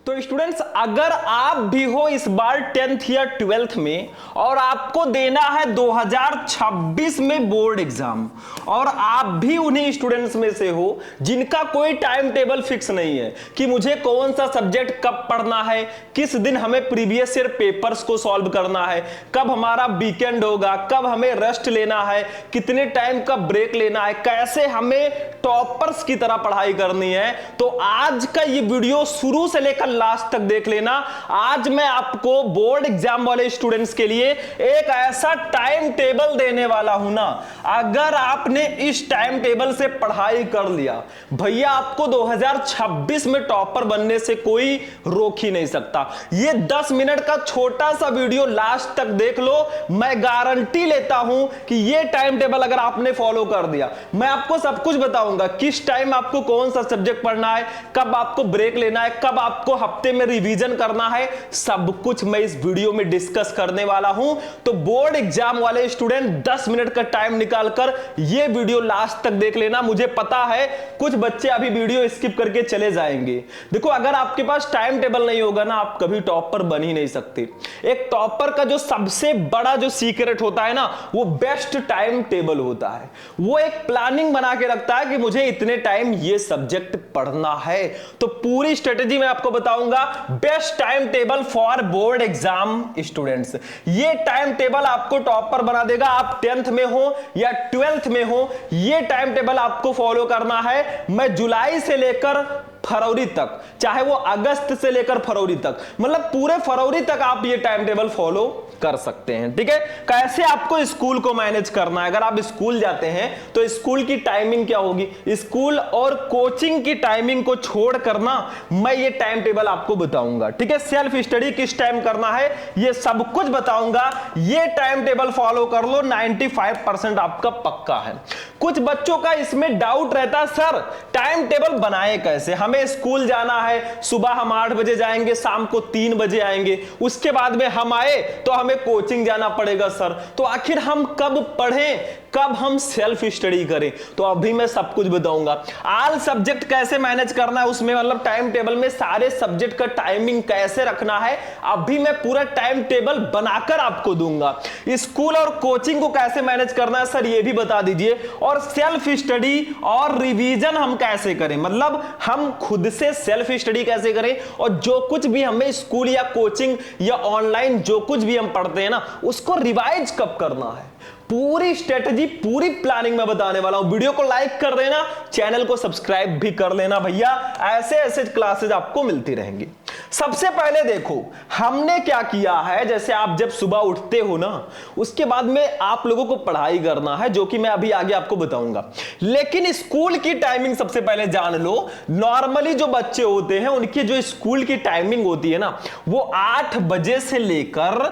तो स्टूडेंट्स, अगर आप भी हो इस बार 10th या 12th में और आपको देना है 2026 में बोर्ड एग्जाम, और आप भी उन्हीं स्टूडेंट्स में से हो जिनका कोई टाइम टेबल फिक्स नहीं है कि मुझे कौन सा सब्जेक्ट कब पढ़ना है, किस दिन हमें प्रीवियस ईयर पेपर्स को सॉल्व करना है, कब हमारा वीकेंड होगा, कब हमें रेस्ट लेना है, कितने टाइम का ब्रेक लेना है, कैसे हमें टॉपर्स की तरह पढ़ाई करनी है, तो आज का ये वीडियो शुरू से लेकर लास्ट तक देख लेना। आज मैं आपको बोर्ड एग्जाम वाले स्टूडेंट्स के लिए एक ऐसा टाइम टेबल देने वाला हूं ना, अगर आपने इस टाइम टेबल से पढ़ाई कर लिया भैया, आपको 2026 में टॉपर बनने से कोई रोक ही नहीं सकता। ये 10 मिनट का छोटा सा वीडियो लास्ट तक देख लो, मैं गारंटी लेता हूं कि ये टाइम टेबल अगर आपने फॉलो कर दिया, मैं आपको सब कुछ बताऊंगा, किस टाइम आपको कौन सा सब्जेक्ट पढ़ना है, कब आपको ब्रेक लेना है, कब आपको हफ्ते में रिवीजन करना है, सब कुछ मैं इस वीडियो में डिस्कस करने वाला हूं। तो बोर्ड एग्जाम वाले स्टूडेंट 10 मिनट का टाइम निकालकर ये वीडियो लास्ट तक देख लेना। मुझे पता है कुछ बच्चे अभी वीडियो स्किप करके चले जाएंगे। देखो, अगर आपके पास टाइम टेबल नहीं होगा ना, आप कभी टॉपर बन ही नहीं सकते। एक टॉपर का जो सबसे बड़ा जो सीक्रेट होता है ना, वो बेस्ट टाइम टेबल होता है। वो एक प्लानिंग बना के रखता है कि मुझे इतने टाइम ये सब्जेक्ट पढ़ना है। तो पूरी स्ट्रेटेजी मैं आपको बताऊंगा, best time table for board exam students. ये टाइम टेबल आपको टॉपर बना देगा। आप 10th में हो या 12th में हो, ये टाइम टेबल आपको फॉलो करना है। मैं जुलाई से लेकर फरवरी तक, चाहे वो अगस्त से लेकर फरवरी तक, मतलब पूरे फरवरी तक आप ये टाइम टेबल फॉलो कर सकते हैं। ठीक है, कैसे आपको स्कूल को मैनेज करना है। अगर आप स्कूल जाते हैं तो स्कूल की टाइमिंग क्या होगी, स्कूल और कोचिंग की टाइमिंग को छोड़ करना मैं ये टाइम टेबल आपको बताऊंगा। ठीक है, सेल्फ स्टडी किस टाइम करना है ये सब कुछ बताऊंगा। ये टाइम टेबल फॉलो कर लो, 95% आपका पक्का है। कुछ बच्चों का इसमें डाउट रहता है, सर टाइम टेबल बनाए कैसे, हमें स्कूल जाना है, सुबह हम 8 बजे जाएंगे, शाम को 3 बजे आएंगे, उसके बाद में हम आए तो हमें कोचिंग जाना पड़ेगा सर, तो आखिर हम कब पढ़ें, कब हम सेल्फ स्टडी करें। तो अभी मैं सब कुछ बताऊंगा। ऑल सब्जेक्ट कैसे मैनेज करना है उसमें, मतलब टाइम टेबल में सारे सब्जेक्ट का टाइमिंग कैसे रखना है, अभी मैं पूरा टाइम टेबल बनाकर आपको दूंगा। स्कूल और कोचिंग को कैसे मैनेज करना है सर ये भी बता दीजिए, और सेल्फ स्टडी और रिवीजन हम कैसे करें, मतलब हम खुद से सेल्फ स्टडी कैसे करें, और जो कुछ भी हमें स्कूल या कोचिंग या ऑनलाइन जो कुछ भी हम पढ़ते हैं ना, उसको रिवाइज कब करना है, पूरी स्ट्रेटजी पूरी प्लानिंग में बताने वाला हूं। वीडियो को लाइक कर देना, चैनल को सब्सक्राइब भी कर लेना भैया, ऐसे ऐसे क्लासेस आपको मिलती रहेंगी। सबसे पहले देखो हमने क्या किया है, जैसे आप जब सुबह उठते हो ना, उसके बाद में आप लोगों को पढ़ाई करना है, जो कि मैं अभी आगे आपको बताऊंगा। लेकिन स्कूल की टाइमिंग सबसे पहले जान लो। नॉर्मली जो बच्चे होते हैं उनकी जो स्कूल की टाइमिंग होती है ना, वो 8 बजे से लेकर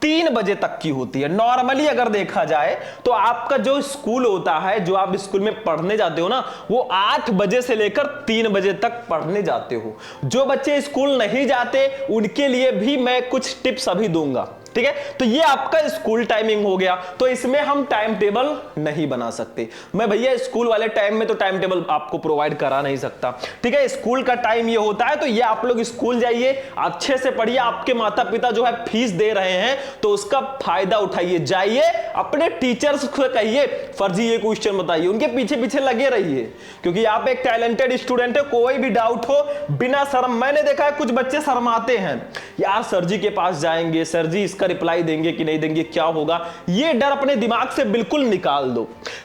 3 बजे तक की होती है। नॉर्मली अगर देखा जाए तो आपका जो स्कूल होता है, जो आप स्कूल में पढ़ने जाते हो ना, वो 8 बजे से लेकर 3 बजे तक पढ़ने जाते हो। जो बच्चे स्कूल नहीं जाते उनके लिए भी मैं कुछ टिप्स अभी दूंगा। ठीक है, तो ये आपका स्कूल टाइमिंग हो गया। तो इसमें हम टाइम टेबल नहीं बना सकते। मैं भैया स्कूल वाले टाइम में तो टाइम टेबल आपको प्रोवाइड करा नहीं सकता। ठीक है, स्कूल का टाइम ये होता है, तो ये आप लोग स्कूल जाइए, अच्छे से पढ़िए। आपके माता पिता जो है फीस दे रहे हैं तो उसका फायदा उठाइए। जाइए अपने टीचर्स को कहिए फर्जी ये क्वेश्चन बताइए, उनके पीछे पीछे लगे रहिए, क्योंकि आप एक टैलेंटेड स्टूडेंट है। कोई भी डाउट हो बिना शर्म, मैंने देखा है कुछ बच्चे शर्माते हैं, यार सर जी के पास जाएंगे, सर जी इसका रिप्लाई देंगे कि नहीं देंगे, क्या होगा, ये डर अपने दिमाग से बिल्कुल निकाल दो।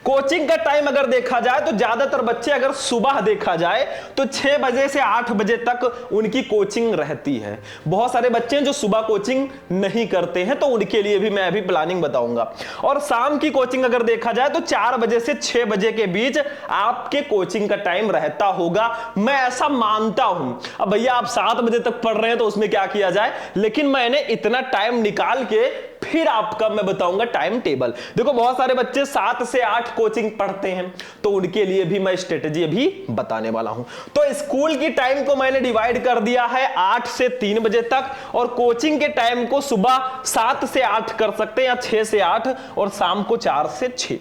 कोचिंग का टाइम अगर देखा जाए तो ज्यादातर बच्चे, अगर सुबह देखा जाए तो 6 बजे से 8 बजे तक उनकी कोचिंग रहती है। बहुत सारे बच्चे हैं जो सुबह कोचिंग नहीं करते हैं, तो उनके लिए भी मैं अभी प्लानिंग बताऊंगा। और शाम की कोचिंग अगर देखा जाए तो 4 बजे से 6 बजे के बीच आपके कोचिंग का टाइम रहता होगा, मैं ऐसा मानता हूं। अब भैया आप 7 बजे तक पढ़ रहे हैं तो उसमें क्या किया जाए, लेकिन मैंने इतना टाइम निकाल के फिर आपका मैं बताऊंगा टाइम टेबल। देखो बहुत सारे बच्चे 7 से 8 कोचिंग पढ़ते हैं, तो उनके लिए भी मैं स्ट्रेटेजी अभी बताने वाला हूं। तो स्कूल की टाइम को मैंने डिवाइड कर दिया है 8 से 3 बजे तक, और कोचिंग के टाइम को सुबह 7 से 8 कर सकते हैं, या 6 से 8, और शाम को 4 से 6।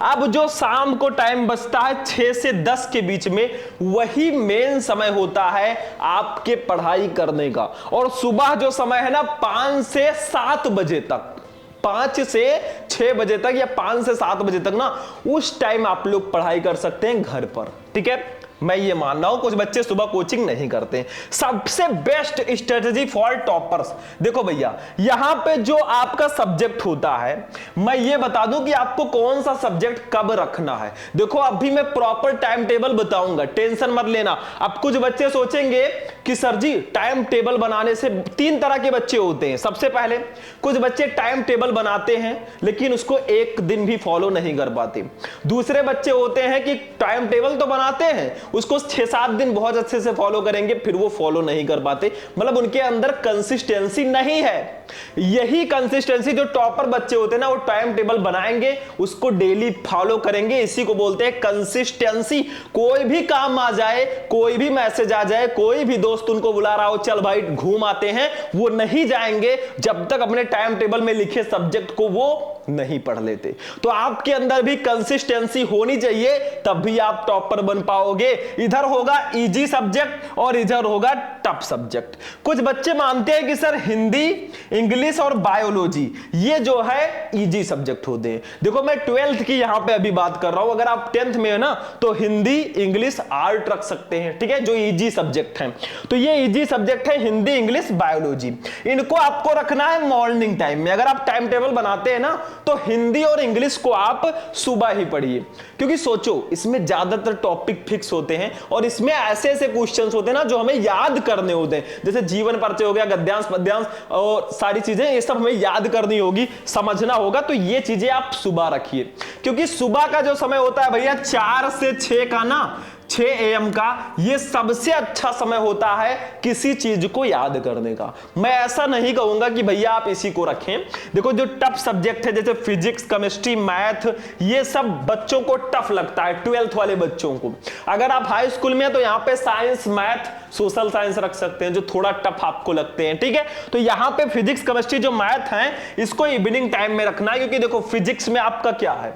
अब जो शाम को टाइम बचता है 6 से 10 के बीच में, वही मेन समय होता है आपके पढ़ाई करने का। और सुबह जो समय है ना 5 से 7 बजे तक, 5 से 6 बजे तक या 5 से 7 बजे तक ना, उस टाइम आप लोग पढ़ाई कर सकते हैं घर पर। ठीक है, मैं ये मान रहा हूं कुछ बच्चे सुबह कोचिंग नहीं करते। सबसे बेस्ट स्ट्रेटजी फॉर टॉपर्स, देखो भैया यहां पे जो आपका सब्जेक्ट होता है, मैं ये बता दूं कि आपको कौन सा सब्जेक्ट कब रखना है। देखो अभी मैं प्रॉपर टाइम टेबल बताऊंगा, टेंशन मत लेना। अब कुछ बच्चे सोचेंगे कि सर जी टाइम टेबल बनाने से 3 तरह के बच्चे होते हैं। सबसे पहले कुछ बच्चे टाइम टेबल बनाते हैं लेकिन उसको एक दिन भी फॉलो नहीं कर पाते। दूसरे बच्चे होते हैं कि टाइम टेबल तो बनाते हैं, उसको 6-7 दिन बहुत अच्छे से फॉलो करेंगे, फिर वो फॉलो नहीं कर पाते, मतलब उनके अंदर कंसिस्टेंसी नहीं है। यही कंसिस्टेंसी जो टॉपर बच्चे होते हैं ना, वो टाइम टेबल बनाएंगे, उसको डेली फॉलो करेंगे, इसी को बोलते हैं कंसिस्टेंसी। कोई भी काम आ जाए, कोई भी मैसेज आ जाए, कोई भी दोस्त उनको बुला रहा हो चल भाई घूम आते हैं, वो नहीं जाएंगे जब तक अपने टाइम टेबल में लिखे सब्जेक्ट को वो नहीं पढ़ लेते। तो आपके अंदर भी कंसिस्टेंसी होनी चाहिए, तब भी आप टॉपर बन पाओगे। इधर होगा इजी सब्जेक्ट और इधर होगा टफ सब्जेक्ट। कुछ बच्चे मानते हैं कि सर हिंदी, इंग्लिश और बायोलॉजी ये जो है इजी सब्जेक्ट होते हैं। देखो मैं 12th की यहां पे अभी बात कर रहा हूं, अगर आप 10th में है ना तो हिंदी, इंग्लिश, आर्ट रख सकते हैं, ठीक है, जो इजी सब्जेक्ट हैं। तो ये इजी सब्जेक्ट है हिंदी, इंग्लिश, बायोलॉजी। इनको आपको रखना है मॉर्निंग टाइम में। अगर आप टाइम टेबल बनाते हैं ना तो हिंदी और इंग्लिश को आप सुबह ही पढ़िए, क्योंकि सोचो इसमें ज्यादातर टॉपिक फिक्स होते हैं और इसमें ऐसे ऐसे क्वेश्चंस होते हैं ना जो हमें याद करने होते हैं। जैसे जीवन परिचय हो गया, गद्यांश, पद्यांश और सारी चीजें, ये सब हमें याद करनी होगी, समझना होगा। तो ये चीजें आप सुबह रखिए, क्योंकि सुबह का जो समय होता है भैया 4 से 6 का ना, 6 AM का, ये सबसे अच्छा समय होता है किसी चीज को याद करने का। मैं ऐसा नहीं कहूंगा कि भैया आप इसी को रखें। देखो जो टफ सब्जेक्ट है जैसे फिजिक्स, केमिस्ट्री, मैथ, ये सब बच्चों को टफ लगता है, 12th वाले बच्चों को। अगर आप हाई स्कूल में हैं तो यहां पे साइंस, मैथ, सोशल साइंस रख सकते हैं जो थोड़ा टफ आपको लगते हैं, ठीक है। तो यहां पे फिजिक्स, केमिस्ट्री जो मैथ है इसको इवनिंग टाइम में रखना है, क्योंकि देखो फिजिक्स में आपका क्या है,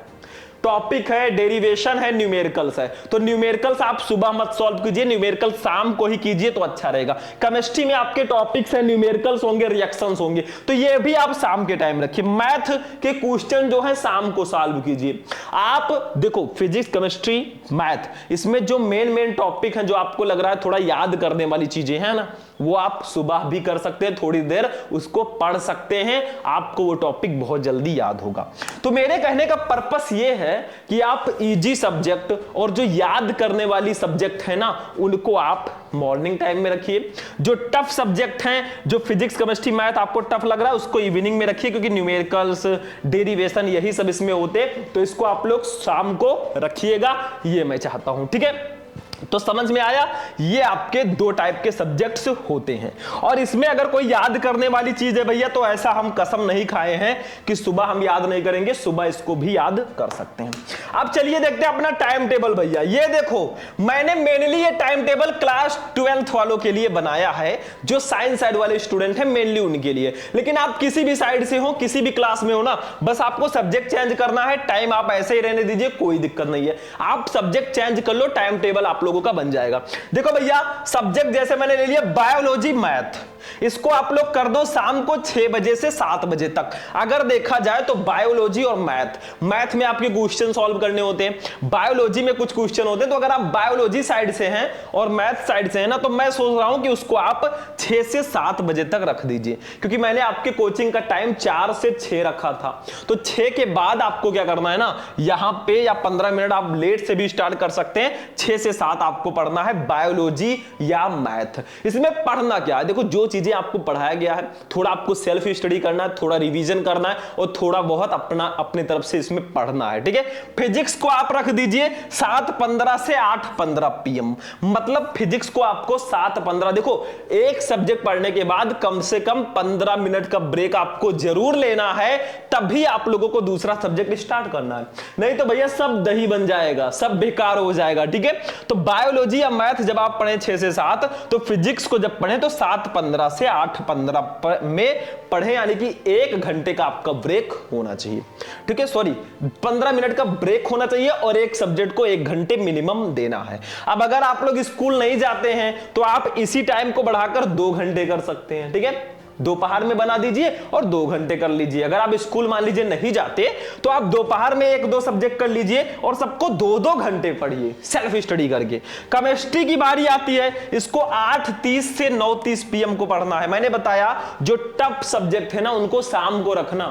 टॉपिक है, डेरिवेशन है, न्यूमेरिकल्स है। तो न्यूमेरिकल्स आप सुबह मत सॉल्व कीजिए, न्यूमेरिकल शाम को ही कीजिए तो अच्छा रहेगा। केमिस्ट्री में आपके टॉपिक्स है, न्यूमेरिकल्स होंगे, रिएक्शंस होंगे, तो ये भी आप शाम के टाइम रखिए। मैथ के क्वेश्चन जो है शाम को सॉल्व कीजिए। आप देखो फिजिक्स, केमिस्ट्री, मैथ, इसमें जो मेन टॉपिक है जो आपको लग रहा है थोड़ा याद करने वाली चीजें हैं ना, वो आप सुबह भी कर सकते हैं, थोड़ी देर उसको पढ़ सकते हैं, आपको वो टॉपिक बहुत जल्दी याद होगा। तो मेरे कहने का पर्पस ये है कि आप इजी सब्जेक्ट और जो याद करने वाली सब्जेक्ट है ना, उनको आप मॉर्निंग टाइम में रखिए। जो टफ सब्जेक्ट हैं, जो फिजिक्स, केमिस्ट्री, मैथ आपको टफ लग रहा है, उसको इवनिंग में रखिए, क्योंकि न्यूमेरिकल्स, डेरिवेशन यही सब इसमें होते, तो इसको आप लोग शाम को रखिएगा, ये मैं चाहता हूं, ठीक है। तो समझ में आया, ये आपके 2 टाइप के सब्जेक्ट्स होते हैं। और इसमें अगर कोई याद करने वाली चीज है भैया, तो ऐसा हम कसम नहीं खाए हैं कि सुबह हम याद नहीं करेंगे, सुबह इसको भी याद कर सकते हैं। अब चलिए देखते हैं अपना टाइम टेबल भैया। ये देखो मैंने मेनली ये टाइम टेबल क्लास 12th वालों के लिए बनाया है, जो साइंस साइड वाले स्टूडेंट हैं, मेनली उनके लिए। लेकिन आप किसी भी साइड से हो, किसी भी क्लास में हो ना, बस आपको सब्जेक्ट चेंज करना है, टाइम आप ऐसे ही रहने दीजिए, कोई दिक्कत नहीं है। आप सब्जेक्ट चेंज कर लो, टाइम टेबल आप लोगों का बन जाएगा। देखो भैया सब्जेक्ट जैसे मैंने ले लिया बायोलॉजी, मैथ, इसको आप लोग कर दो शाम को 6 बजे से 7 बजे तक। अगर देखा जाए तो बायोलॉजी और मैथ में आपके क्वेश्चन सॉल्व करने होते हैं, बायोलॉजी में कुछ क्वेश्चन होते हैं। तो अगर आप बायोलॉजी साइड से हैं और मैथ साइड से हैं ना, तो मैं सोच रहा हूं कि उसको आप 6 से 7 बजे तक रख दीजिए, क्योंकि मैंने आपके कोचिंग का टाइम 4 से 6 रखा था। तो 6 के बाद आपको क्या करना है ना, यहां पे या 15 मिनट आप लेट से भी स्टार्ट कर सकते हैं, 6 से 7 आपको पढ़ना है बायोलॉजी या मैथ। इसमें पढ़ना क्या है, देखो जो चीजें आपको पढ़ाया गया है, थोड़ा आपको सेल्फ स्टडी करना है, थोड़ा रिवीजन करना है और थोड़ा बहुत अपने तरफ से इसमें पढ़ना है, ठीक है। फिजिक्स को आप रख दीजिए 7:15 से 8:15 PM, मतलब फिजिक्स को आपको 7:15, देखो एक सब्जेक्ट पढ़ने के बाद कम से कम 15 मिनट का ब्रेक आपको जरूर लेना है, तभी आप लोगों को दूसरा सब्जेक्ट स्टार्ट करना है, नहीं तो भैया सब दही बन जाएगा, सब बेकार हो जाएगा, ठीक है। तो बायोलॉजी या मैथ जब आप पढ़ें 6 से 7, तो फिजिक्स को जब पढ़ें तो 7:15 से 8:15 में पढ़ें, यानी कि 1 घंटे का आपका ब्रेक होना चाहिए, ठीक है, सॉरी 15 मिनट का ब्रेक होना चाहिए और एक सब्जेक्ट को 1 घंटे मिनिमम देना है। अब अगर आप लोग स्कूल नहीं जाते हैं तो आप इसी टाइम को बढ़ाकर 2 घंटे कर सकते हैं, ठीक है, दोपहर में बना दीजिए और 2 घंटे कर लीजिए। अगर आप स्कूल मान लीजिए नहीं जाते तो आप दोपहर में 1-2 सब्जेक्ट कर लीजिए और सबको 2-2 घंटे पढ़िए सेल्फ स्टडी करके। केमिस्ट्री की बारी आती है, इसको 8:30 से 9:30 PM को पढ़ना है। मैंने बताया जो टफ सब्जेक्ट है ना उनको शाम को रखना,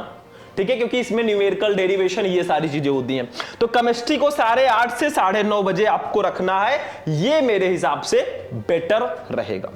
ठीक है, क्योंकि इसमें न्यूमेरिकल डेरिवेशन ये सारी चीजें होती हैं। तो केमिस्ट्री को 8:30 से 9:30 बजे आपको रखना है, ये मेरे हिसाब से बेटर रहेगा।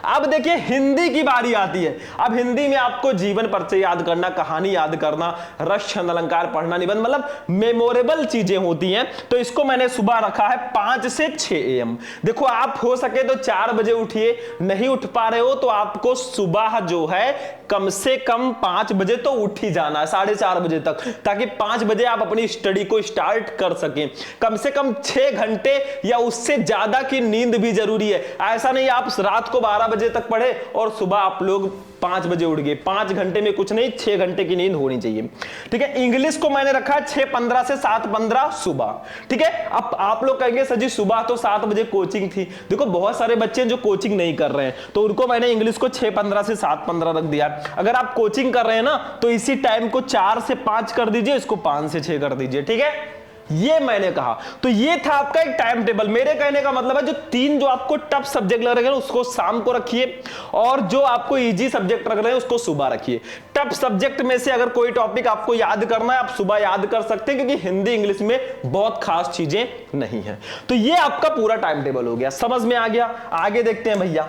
अब देखिए हिंदी की बारी आती है। अब हिंदी में आपको जीवन परिचय याद करना, कहानी याद करना, रस छंद अलंकार पढ़ना, निबंध, मतलब मेमोरेबल चीजें होती हैं। तो इसको मैंने सुबह रखा है 5 से 6 AM। देखो आप हो सके तो 4 बजे उठिए, नहीं उठ पा रहे हो तो आपको सुबह जो है कम से कम 5 बजे तो उठ ही जाना है, 4:30 बजे तक, ताकि 5 बजे आप अपनी स्टडी को स्टार्ट कर सकें। कम से कम 6 घंटे या उससे ज्यादा की नींद भी जरूरी है। ऐसा नहीं आप रात को 12 बजे तक पढ़े और सुबह आप लोग 5 बजे उठ गए। 5 घंटे में कुछ नहीं, 6 घंटे की नींद होनी चाहिए, ठीक है। इंग्लिश को मैंने रखा है 6:15 से 7:15 सुबह, ठीक है। अब आप लोग कहेंगे सर जी सुबह तो 7 बजे कोचिंग थी। देखो बहुत सारे बच्चे जो कोचिंग नहीं कर रहे हैं तो उनको मैंने इंग्लिश को 6:15 से 7:15 रख दिया। अगर आप कोचिंग कर रहे हैं ना तो इसी टाइम को 4 से 5 कर दीजिए, इसको 5 से 6 कर दीजिए, ठीक है। ये मैंने कहा, तो ये था आपका एक टाइम टेबल। मेरे कहने का मतलब है जो 3 जो आपको टफ सब्जेक्ट लग रहे हैं उसको शाम को रखिए और जो आपको इजी सब्जेक्ट लग रहे हैं उसको सुबह रखिए। टफ सब्जेक्ट में से अगर कोई टॉपिक आपको याद करना है आप सुबह याद कर सकते हैं, क्योंकि हिंदी इंग्लिश में बहुत खास चीजें नहीं है। तो ये आपका पूरा टाइम टेबल हो गया, समझ में आ गया। आगे देखते हैं भैया,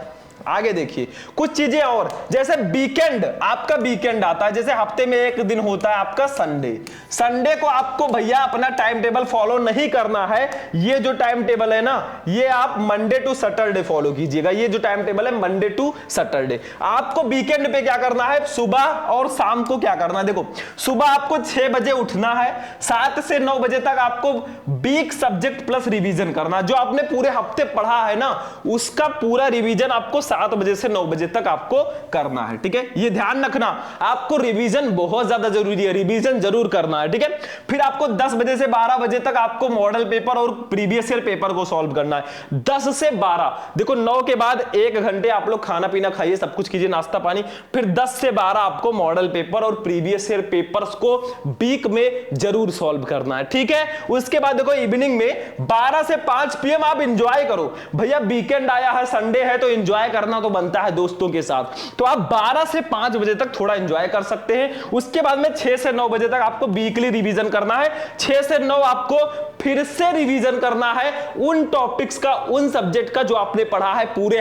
आगे देखिए कुछ चीजें और, जैसे वीकेंड, आपका वीकेंड आता है, जैसे हफ्ते में एक दिन होता है आपका संडे। संडे को आपको भैया अपना टाइम टेबल फॉलो नहीं करना है। ये जो टाइम टेबल है ना ये आप मंडे टू सैटरडे फॉलो कीजिएगा। ये जो टाइम टेबल है मंडे टू सैटरडे। आपको वीकेंड पे क्या करना है, सुबह और शाम को क्या करना है, देखो सुबह आपको 6 बजे उठना है, 7 से 9 बजे तक आपको वीक सब्जेक्ट प्लस रिवीजन करना। जो आपने पूरे हफ्ते पढ़ा है ना उसका पूरा रिवीजन आपको 7 बजे से 9 बजे तक आपको करना है, ठीक है। ये ध्यान रखना, आपको रिवीजन बहुत ज्यादा जरूरी है, रिवीजन जरूर करना है, ठीक है। फिर आपको 10 बजे से 12 बजे तक आपको मॉडल पेपर और प्रीवियस ईयर पेपर को सॉल्व करना है। 10 से 12, देखो 9 के बाद 1 घंटे आप लोग खाना पीना खाइए, सब कुछ कीजिए, नाश्ता पानी। फिर 10 से 12 आपको मॉडल पेपर और प्रीवियस ईयर पेपर्स को वीक में जरूर सॉल्व करना है, ठीक है। उसके बाद देखो इवनिंग में 12 से 5 PM आप इंजॉय करो। भैया वीकेंड आया है, संडे है तो इंजॉय करना तो बनता है दोस्तों के साथ, तो आप 12 से 5 बजे तक थोड़ा एंजॉय कर सकते हैं। उसके बाद में 6 से 9 बजे तक आपको वीकली रिवीजन करना है। 6 से 9 आपको फिर से रिवीजन करना है उन टॉपिक्स का, उन सब्जेक्ट का जो आपने पढ़ा है पूरे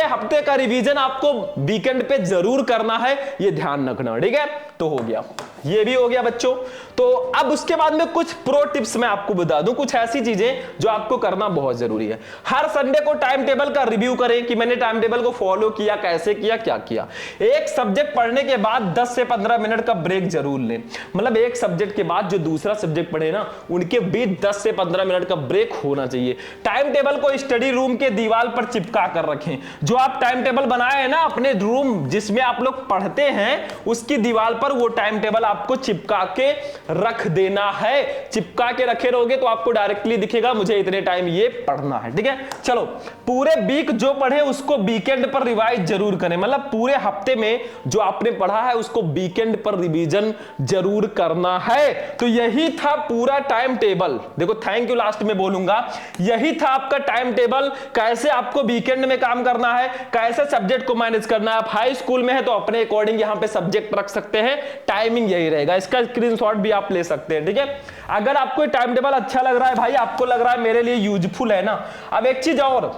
हफ्ते का रिवीजन आपको वीकेंड पे जरूर करना है, ये ध्यान रखना, ठीक है। तो हो गया, ये भी हो गया बच्चों। तो अब उसके बाद में कुछ प्रो टिप्स मैं आपको बता दूं, कुछ ऐसी चीजें जो आपको करना बहुत जरूरी है। हर संडे को टाइम टेबल का रिव्यू करें कि मैंने टाइम टेबल को फॉलो किया, कैसे किया, क्या किया। एक सब्जेक्ट पढ़ने के बाद 10 से 15 मिनट का ब्रेक जरूर लें, मतलब एक सब्जेक्ट के बाद जो दूसरा सब्जेक्ट पढ़े ना उनके बीच 10 से 15 मिनट का ब्रेक होना चाहिए। टाइम टेबल को स्टडी रूम के दीवार पर चिपका कर रखें। जो आप टाइम टेबल बनाए हैं ना अपने रूम जिसमें आप लोग पढ़ते हैं उसकी दीवार पर वो टाइम टेबल आपको चिपका के रख देना है। चिपका के रखे रहोगे तो आपको डायरेक्टली दिखेगा मुझे इतने टाइम ये पढ़ना है, ठीक है। चलो पूरे वीक जो पढ़े उसको वीकेंड पर रिवाइज जरूर करें, मतलब पूरे हफ्ते में जो आपने पढ़ा है उसको वीकेंड पर रिवीजन जरूर करना है। तो यही था पूरा टाइम टेबल। देखो थैंक यू लास्ट में बोलूंगा, यही था आपका टाइम टेबल, कैसे आपको वीकेंड में काम करना है, कैसे सब्जेक्ट को मैनेज करना है। आप हाई स्कूल में है तो अपने अकॉर्डिंग यहां पे सब्जेक्ट रख सकते हैं, टाइमिंग यही रहेगा, इसका स्क्रीनशॉट भी आप ले सकते हैं, ठीक है। अगर आपको टाइम टेबल अच्छा लग रहा है भाई, आपको लग रहा है मेरे लिए यूजफुल है ना। अब एक चीज और,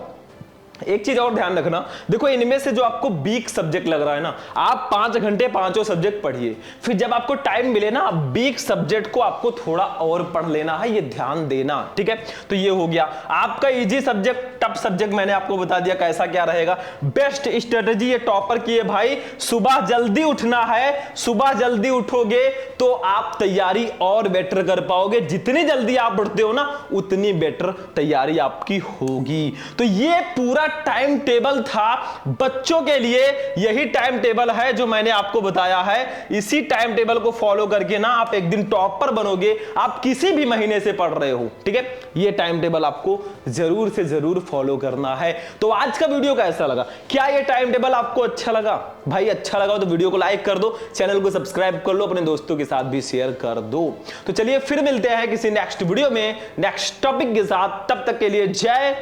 एक चीज और ध्यान रखना, देखो इनमें से जो आपको वीक सब्जेक्ट लग रहा है ना, आप 5 घंटे पांचों सब्जेक्ट पढ़िए, फिर जब आपको टाइम मिले ना वीक सब्जेक्ट को आपको थोड़ा और पढ़ लेना है, ये ध्यान देना, ठीक है। तो ये हो गया आपका इजी सब्जेक्ट। टफ सब्जेक्ट मैंने आपको बता दिया कैसा क्या रहेगा। बेस्ट स्ट्रेटेजी ये टॉपर की है भाई, सुबह जल्दी उठना है, सुबह जल्दी उठोगे तो आप तैयारी और बेटर कर पाओगे, जितनी जल्दी आप उठते हो ना उतनी बेटर तैयारी आपकी होगी। तो ये पूरा टाइम टेबल था बच्चों के लिए, यही टाइम टेबल है जो मैंने आपको बताया है। इसी टाइम टेबल को फॉलो करके ना आप एक दिन टॉपर बनोगे, आप किसी भी महीने से पढ़ रहे हो, ठीक है। ये टाइम टेबल आपको जरूर से जरूर फॉलो करना है। तो आज का वीडियो कैसा लगा, क्या ये टाइम टेबल आपको अच्छा लगा? भाई अच्छा लगा तो वीडियो को लाइक कर दो, चैनल को सब्सक्राइब कर लो, अपने दोस्तों के साथ भी शेयर कर दो। तो चलिए फिर मिलते हैं किसी नेक्स्ट वीडियो में नेक्स्ट टॉपिक के साथ, तब तक के लिए जय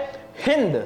हिंद।